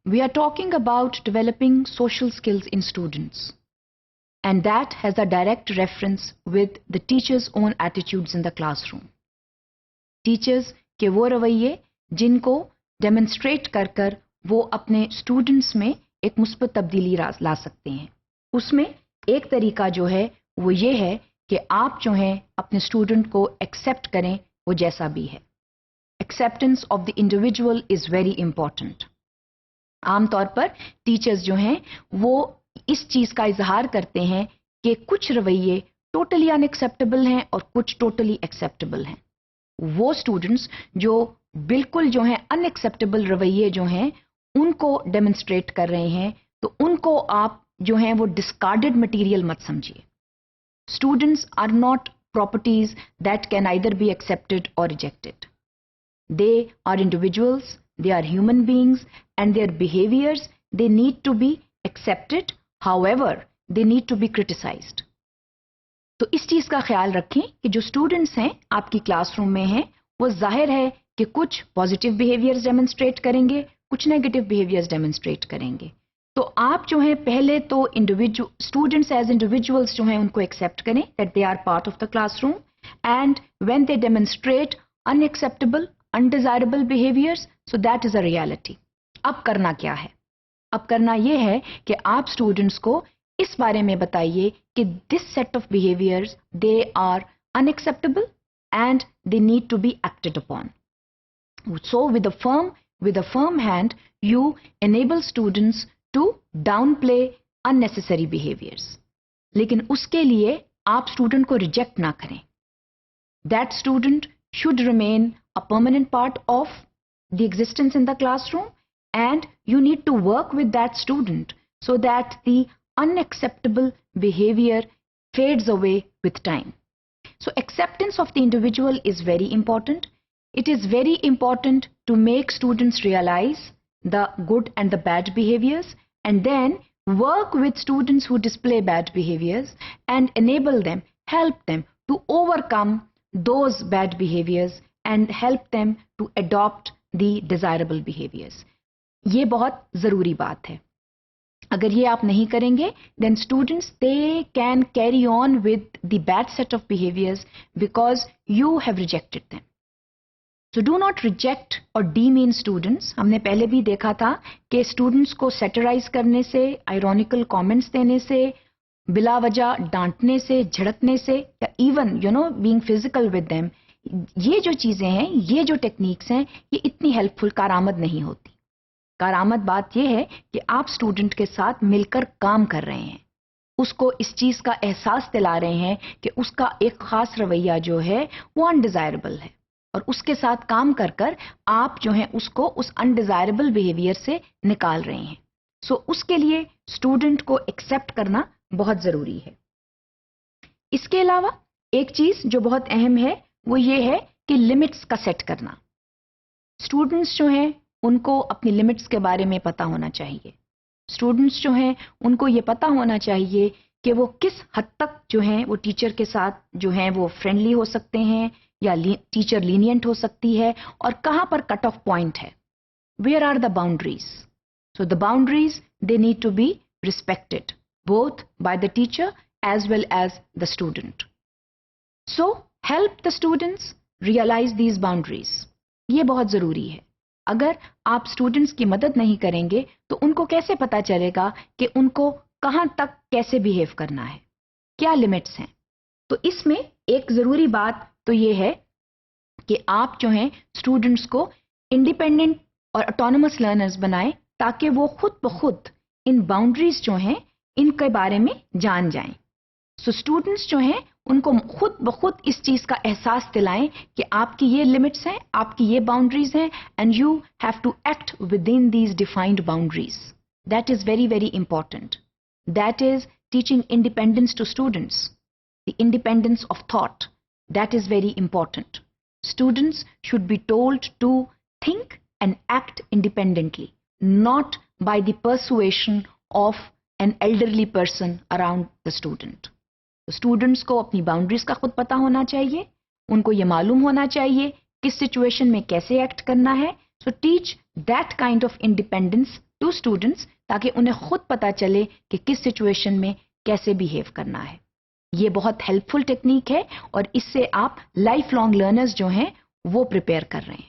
we are talking about developing social skills in students, and that has a direct reference with the teacher's own attitudes in the classroom. Teachers के वो रवैये जिनको demonstrate कर कर वो अपने students में एक मुस्बत तब्दीली ला सकते हैं। उसमें एक तरीका जो है वो ये है कि आप जो है अपने स्टूडेंट को एक्सेप्ट करें वो जैसा भी है। Acceptance of the individual is very important. आमतौर पर टीचर्स जो हैं वो इस चीज का इजहार करते हैं कि कुछ रवैये टोटली अनएक्सेप्टेबल हैं और कुछ टोटली एक्सेप्टेबल हैं। वो स्टूडेंट्स जो बिल्कुल जो हैं अनएक्सेप्टेबल रवैये जो हैं उनको डेमोन्स्ट्रेट कर रहे हैं, तो उनको आप जो हैं वो डिस्कार्डेड मटेरियल मत समझिए। Students are not properties that can either be accepted और rejected. They are individuals, they are human beings, and their behaviors, they need to be accepted, however they need to be criticized. तो इस चीज का ख्याल रखें कि जो students हैं आपकी क्लासरूम में हैं वो जाहिर है कि कुछ पॉजिटिव बिहेवियर्स डेमोन्स्ट्रेट करेंगे, कुछ नेगेटिव बिहेवियर्स डेमोन्स्ट्रेट करेंगे। तो आप जो है पहले तो स्टूडेंट्स एज इंडिविजुअल्स जो हैं उनको एक्सेप्ट करें that they are part of the classroom, and when they demonstrate unacceptable undesirable behaviors, so that is a reality. अब करना क्या है? अब करना यह है कि आप स्टूडेंट्स को इस बारे में बताइए कि this set of behaviors they are unacceptable and they need to be acted upon. So with a firm hand you enable students to downplay unnecessary behaviors. लेकिन उसके लिए आप स्टूडेंट को रिजेक्ट ना करें. That student should remain a permanent part of the existence in the classroom, and you need to work with that student so that the unacceptable behavior fades away with time. So acceptance of the individual is very important. It is very important to make students realize the good and the bad behaviors, and then work with students who display bad behaviors and enable them, help them to overcome those bad behaviors and help them to adopt the desirable behaviors. ये बहुत ज़रूरी बात है। अगर ये आप नहीं करेंगे, then students they can carry on with the bad set of behaviors because you have rejected them. So do not reject or demean students. हमने पहले भी देखा था कि students को satirize करने से, ironical comments देने से, बिला वजह डांटने से, झड़कने से, या even being physical with them, ये जो चीजें हैं, ये जो टेक्निक्स हैं, ये इतनी हेल्पफुल कारआमद नहीं होती। कारआमद बात ये है कि आप स्टूडेंट के साथ मिलकर काम कर रहे हैं, उसको इस चीज का एहसास दिला रहे हैं कि उसका एक खास रवैया जो है वो अनडिजायरेबल है, और उसके साथ काम कर कर आप जो है उसको उस अनडिजायरेबल बिहेवियर से निकाल रहे हैं। सो उसके लिए स्टूडेंट को एक्सेप्ट करना बहुत जरूरी है। इसके अलावा एक चीज जो बहुत अहम है वो ये है कि लिमिट्स का सेट करना। स्टूडेंट्स जो हैं उनको अपनी लिमिट्स के बारे में पता होना चाहिए। स्टूडेंट्स जो हैं उनको ये पता होना चाहिए कि वो किस हद तक जो हैं वो टीचर के साथ जो हैं वो फ्रेंडली हो सकते हैं या टीचर लीनियंट हो सकती है, और कहाँ पर कट ऑफ पॉइंट है। Where are the boundaries? So the boundaries they need to be respected both by the teacher as well as the student. So help the students realize these boundaries. ये बहुत जरूरी है। अगर आप students की मदद नहीं करेंगे तो उनको कैसे पता चलेगा कि उनको कहां तक कैसे बिहेव करना है, क्या लिमिट्स हैं। तो इसमें एक जरूरी बात तो ये है कि आप जो हैं स्टूडेंट्स को इंडिपेंडेंट और ऑटोनमस लर्नर्स बनाएं, ताकि वो खुद ब खुद इन बाउंड्रीज जो हैं इनके बारे में जान जाएं। सो स्टूडेंट्स जो हैं उनको खुद ब खुद इस चीज का एहसास दिलाएं कि आपकी ये लिमिट्स हैं, आपकी ये बाउंड्रीज हैं, and you have to act within these defined boundaries. That is very very important. That is teaching independence to students, the independence of thought, that is very important. Students should be told to think and act independently, not by the persuasion of an elderly person around the student. तो students को अपनी boundaries का खुद पता होना चाहिए, उनको ये मालूम होना चाहिए किस सिचुएशन में कैसे एक्ट करना है। So teach that kind of independence to students ताकि उन्हें खुद पता चले कि किस सिचुएशन में कैसे बिहेव करना है। ये बहुत हेल्पफुल टेक्निक है और इससे आप लाइफ लॉन्ग लर्नर्स जो हैं वो प्रिपेयर कर रहे हैं।